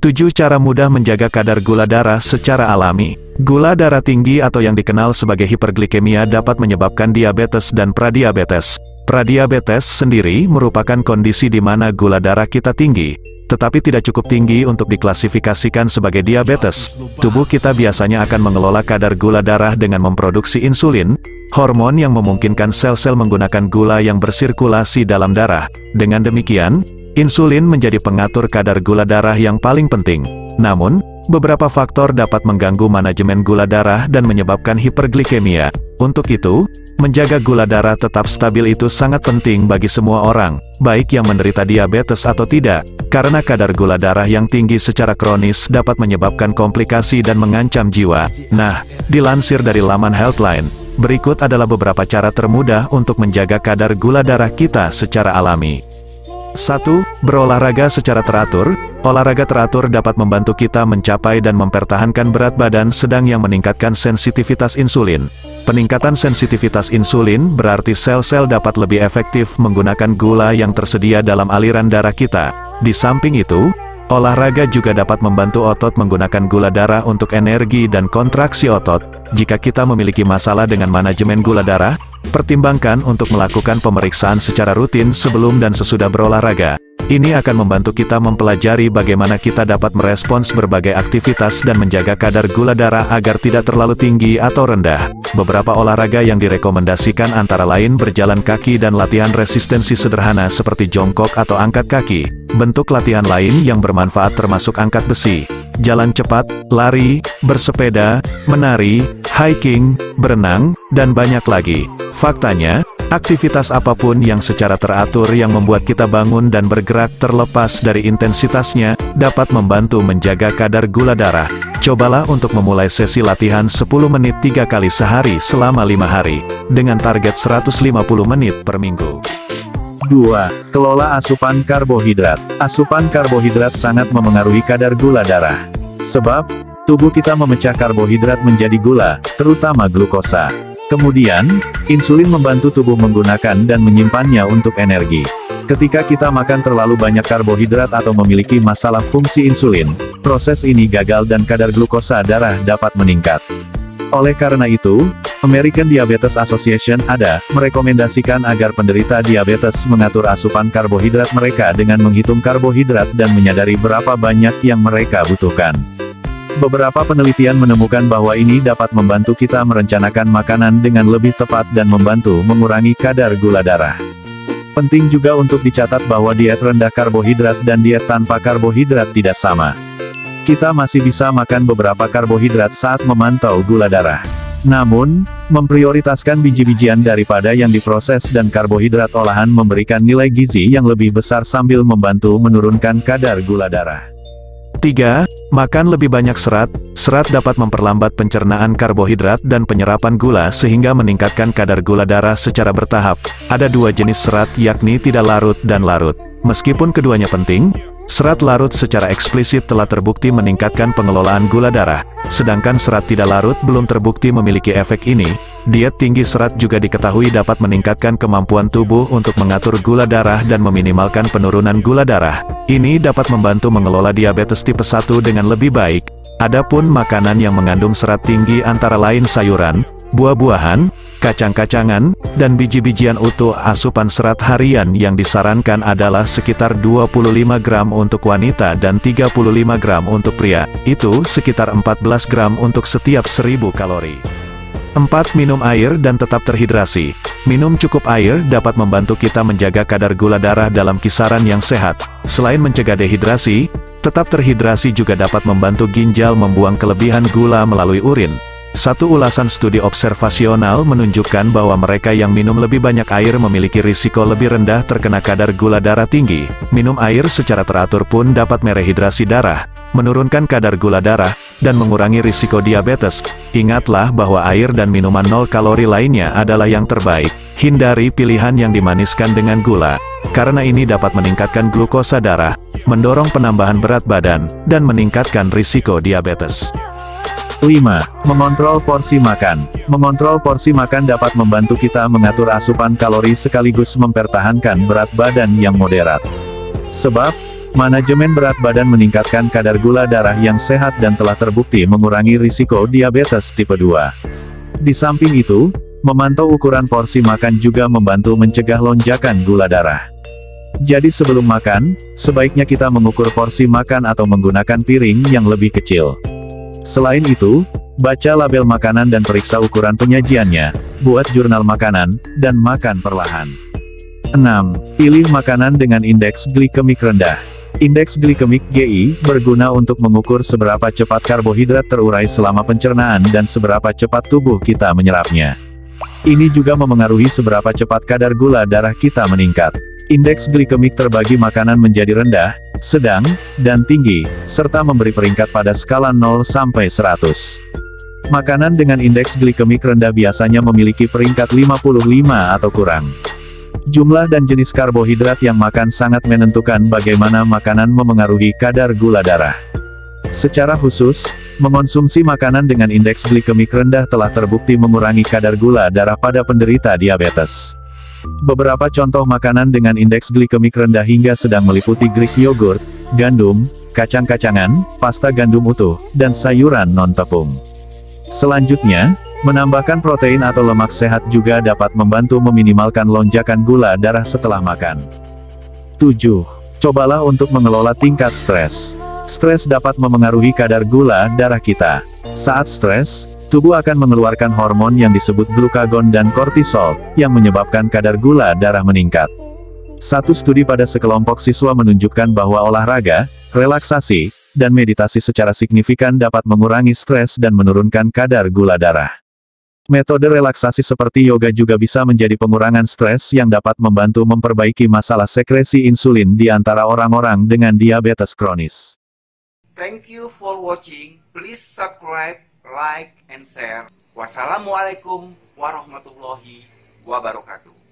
7 cara mudah menjaga kadar gula darah secara alami. Gula darah tinggi atau yang dikenal sebagai hiperglikemia dapat menyebabkan diabetes dan pradiabetes. Pradiabetes sendiri merupakan kondisi di mana gula darah kita tinggi, tetapi tidak cukup tinggi untuk diklasifikasikan sebagai diabetes. Tubuh kita biasanya akan mengelola kadar gula darah dengan memproduksi insulin, hormon yang memungkinkan sel-sel menggunakan gula yang bersirkulasi dalam darah. Dengan demikian, insulin menjadi pengatur kadar gula darah yang paling penting. Namun, beberapa faktor dapat mengganggu manajemen gula darah dan menyebabkan hiperglikemia. Untuk itu, menjaga gula darah tetap stabil itu sangat penting bagi semua orang, baik yang menderita diabetes atau tidak, karena kadar gula darah yang tinggi secara kronis dapat menyebabkan komplikasi dan mengancam jiwa. Nah, dilansir dari laman Healthline, berikut adalah beberapa cara termudah untuk menjaga kadar gula darah kita secara alami. 1. Berolahraga secara teratur. Olahraga teratur dapat membantu kita mencapai dan mempertahankan berat badan sedang yang meningkatkan sensitivitas insulin. Peningkatan sensitivitas insulin berarti sel-sel dapat lebih efektif menggunakan gula yang tersedia dalam aliran darah kita. Di samping itu, olahraga juga dapat membantu otot menggunakan gula darah untuk energi dan kontraksi otot. Jika kita memiliki masalah dengan manajemen gula darah, pertimbangkan untuk melakukan pemeriksaan secara rutin sebelum dan sesudah berolahraga. Ini akan membantu kita mempelajari bagaimana kita dapat merespons berbagai aktivitas dan menjaga kadar gula darah agar tidak terlalu tinggi atau rendah. Beberapa olahraga yang direkomendasikan antara lain berjalan kaki dan latihan resistensi sederhana seperti jongkok atau angkat kaki. Bentuk latihan lain yang bermanfaat termasuk angkat besi, jalan cepat, lari, bersepeda, menari, hiking, berenang, dan banyak lagi. Faktanya, aktivitas apapun yang secara teratur yang membuat kita bangun dan bergerak terlepas dari intensitasnya, dapat membantu menjaga kadar gula darah. Cobalah untuk memulai sesi latihan 10 menit 3 kali sehari selama 5 hari, dengan target 150 menit per minggu. 2. Kelola asupan karbohidrat. Asupan karbohidrat sangat memengaruhi kadar gula darah. Sebab, tubuh kita memecah karbohidrat menjadi gula, terutama glukosa. Kemudian, insulin membantu tubuh menggunakan dan menyimpannya untuk energi. Ketika kita makan terlalu banyak karbohidrat atau memiliki masalah fungsi insulin, proses ini gagal dan kadar glukosa darah dapat meningkat. Oleh karena itu, American Diabetes Association (ADA) merekomendasikan agar penderita diabetes mengatur asupan karbohidrat mereka dengan menghitung karbohidrat dan menyadari berapa banyak yang mereka butuhkan. Beberapa penelitian menemukan bahwa ini dapat membantu kita merencanakan makanan dengan lebih tepat dan membantu mengurangi kadar gula darah. Penting juga untuk dicatat bahwa diet rendah karbohidrat dan diet tanpa karbohidrat tidak sama. Kita masih bisa makan beberapa karbohidrat saat memantau gula darah. Namun, memprioritaskan biji-bijian daripada yang diproses dan karbohidrat olahan memberikan nilai gizi yang lebih besar sambil membantu menurunkan kadar gula darah. 3. Makan lebih banyak serat. Serat dapat memperlambat pencernaan karbohidrat dan penyerapan gula sehingga meningkatkan kadar gula darah secara bertahap. Ada 2 jenis serat yakni tidak larut dan larut. Meskipun keduanya penting, serat larut secara eksplisit telah terbukti meningkatkan pengelolaan gula darah, sedangkan serat tidak larut belum terbukti memiliki efek ini. Diet tinggi serat juga diketahui dapat meningkatkan kemampuan tubuh untuk mengatur gula darah dan meminimalkan penurunan gula darah. Ini dapat membantu mengelola diabetes tipe 1 dengan lebih baik. Adapun makanan yang mengandung serat tinggi antara lain sayuran, buah-buahan, kacang-kacangan, dan biji-bijian utuh. Asupan serat harian yang disarankan adalah sekitar 25 gram untuk wanita dan 35 gram untuk pria, itu sekitar 14 gram untuk setiap 1000 kalori. 4. Minum air dan tetap terhidrasi. Minum cukup air dapat membantu kita menjaga kadar gula darah dalam kisaran yang sehat. Selain mencegah dehidrasi, tetap terhidrasi juga dapat membantu ginjal membuang kelebihan gula melalui urin. Satu ulasan studi observasional menunjukkan bahwa mereka yang minum lebih banyak air memiliki risiko lebih rendah terkena kadar gula darah tinggi. Minum air secara teratur pun dapat merehidrasi darah, menurunkan kadar gula darah, dan mengurangi risiko diabetes. Ingatlah bahwa air dan minuman 0 kalori lainnya adalah yang terbaik. Hindari pilihan yang dimaniskan dengan gula, karena ini dapat meningkatkan glukosa darah, mendorong penambahan berat badan, dan meningkatkan risiko diabetes. 5. Mengontrol porsi makan. Mengontrol porsi makan dapat membantu kita mengatur asupan kalori sekaligus mempertahankan berat badan yang moderat. Sebab, Manajemen berat badan meningkatkan kadar gula darah yang sehat dan telah terbukti mengurangi risiko diabetes tipe 2. Di samping itu, memantau ukuran porsi makan juga membantu mencegah lonjakan gula darah. Jadi sebelum makan, sebaiknya kita mengukur porsi makan atau menggunakan piring yang lebih kecil. Selain itu, baca label makanan dan periksa ukuran penyajiannya, buat jurnal makanan, dan makan perlahan. 6. Pilih makanan dengan indeks glikemik rendah. Indeks glikemik GI berguna untuk mengukur seberapa cepat karbohidrat terurai selama pencernaan dan seberapa cepat tubuh kita menyerapnya. Ini juga memengaruhi seberapa cepat kadar gula darah kita meningkat. Indeks glikemik terbagi makanan menjadi rendah, sedang, dan tinggi, serta memberi peringkat pada skala 0 sampai 100. Makanan dengan indeks glikemik rendah biasanya memiliki peringkat 55 atau kurang. Jumlah dan jenis karbohidrat yang makan sangat menentukan bagaimana makanan memengaruhi kadar gula darah. Secara khusus, mengonsumsi makanan dengan indeks glikemik rendah telah terbukti mengurangi kadar gula darah pada penderita diabetes. Beberapa contoh makanan dengan indeks glikemik rendah hingga sedang meliputi Greek yogurt, gandum, kacang-kacangan, pasta gandum utuh, dan sayuran non-tepung. Selanjutnya, menambahkan protein atau lemak sehat juga dapat membantu meminimalkan lonjakan gula darah setelah makan. 7. Cobalah untuk mengelola tingkat stres. Stres dapat memengaruhi kadar gula darah kita. Saat stres, tubuh akan mengeluarkan hormon yang disebut glukagon dan kortisol, yang menyebabkan kadar gula darah meningkat. Satu studi pada sekelompok siswa menunjukkan bahwa olahraga, relaksasi, dan meditasi secara signifikan dapat mengurangi stres dan menurunkan kadar gula darah. Metode relaksasi seperti yoga juga bisa menjadi pengurangan stres yang dapat membantu memperbaiki masalah sekresi insulin di antara orang-orang dengan diabetes kronis. Thank you for watching. Please subscribe, like, and share. Wassalamualaikum warahmatullahi wabarakatuh.